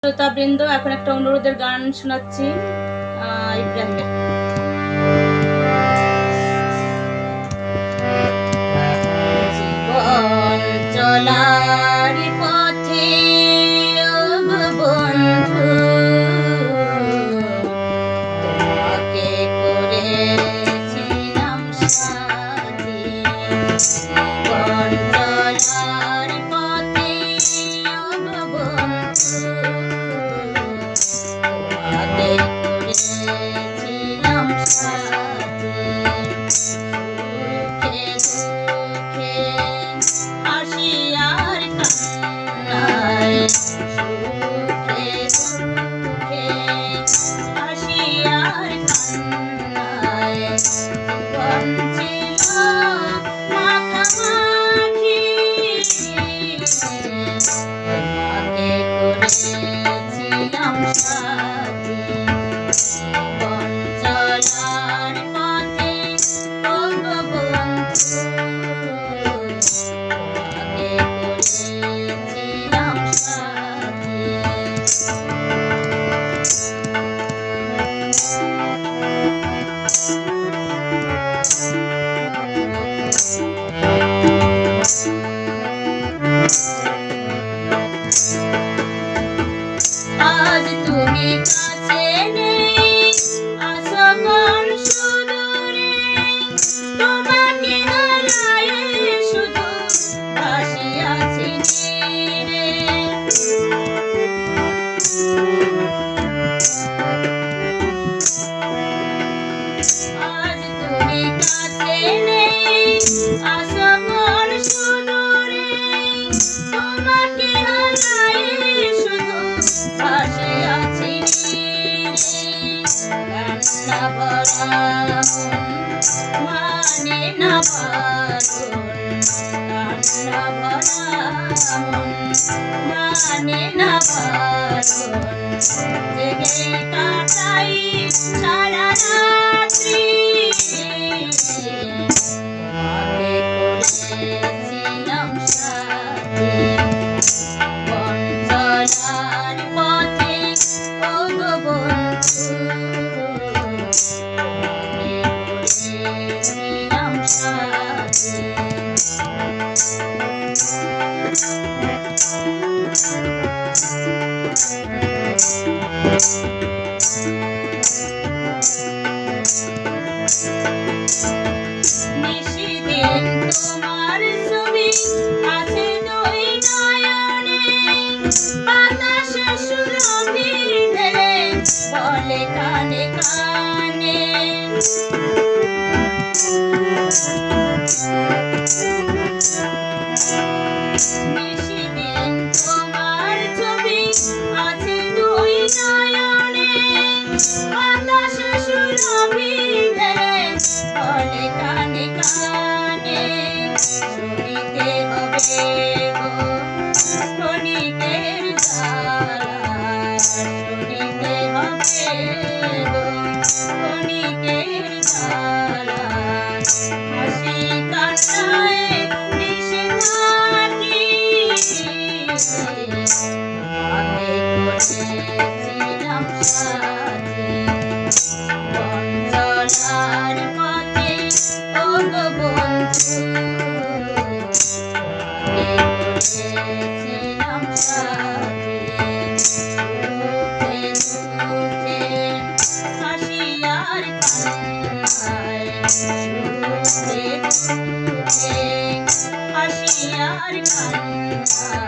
শ্রোতাবৃন্দ, এখন একটা অনুরোধের গান শোনাচ্ছি ইব্রাহিমের। জীবন চলার পথে বন্ধু তোমাকে করেছিলাম সাথী। জীবন চলার পথে বন্ধু তোমাকে করেছিলাম সাথী। সুখে দুঃখে হাসি আর কান্নায়, সুখে দুঃখে হাসি আর কান্নায় জীবন ছিল মাখামাখি। তোমাকে করেছিলাম সাথী। জীবন চলার পথে ও বন্ধু তোমাকে করেছিলাম সাথী। আজ তুমি কাছে নেই, আছো কোন সুদূরে, তোমাকে হারায়ে শুধু ভাসিয়াছি নীরে। আজ তুমি কাছে নেই, আছো কোন সুদূরে, তোমাকে হারায়ে শুধু ভাসিয়াছি নীরে। কান্না ভরা মানে না বারণ, কান্না ভরা মানে না বারণ, জেগে কাটাই সারা রাত্রি। তোমাকে করেছিলাম সাথী। জীবন চলার পথে ও বন্ধু তোমাকে করেছিলাম সাথী। নিশিদিন তোমার ছবি আছে দুই নয়নে, বাতাসে সুরভি ঢেলে বলে কানে কানে। নিশিদিন তোমার ছবি আছে দুই নয়নে, বাতাসে সুরভি ঢেলে বলে কানে কানে। শুনিতে হবে গো ক্ষণিকের জ্বালা, শুনিতে হবে গো ক্ষণিকের জ্বালা। হাসি কান্নায় মিশে থাকি, তোমাকে করেছিলাম সাথী। জীবন চলার পথে ও বন্ধু তোমাকে করেছিলাম সাথী। সুখে দুঃখে হাসি আর কান্নায়, সুখে দুঃখে হাসি আর কান্নায়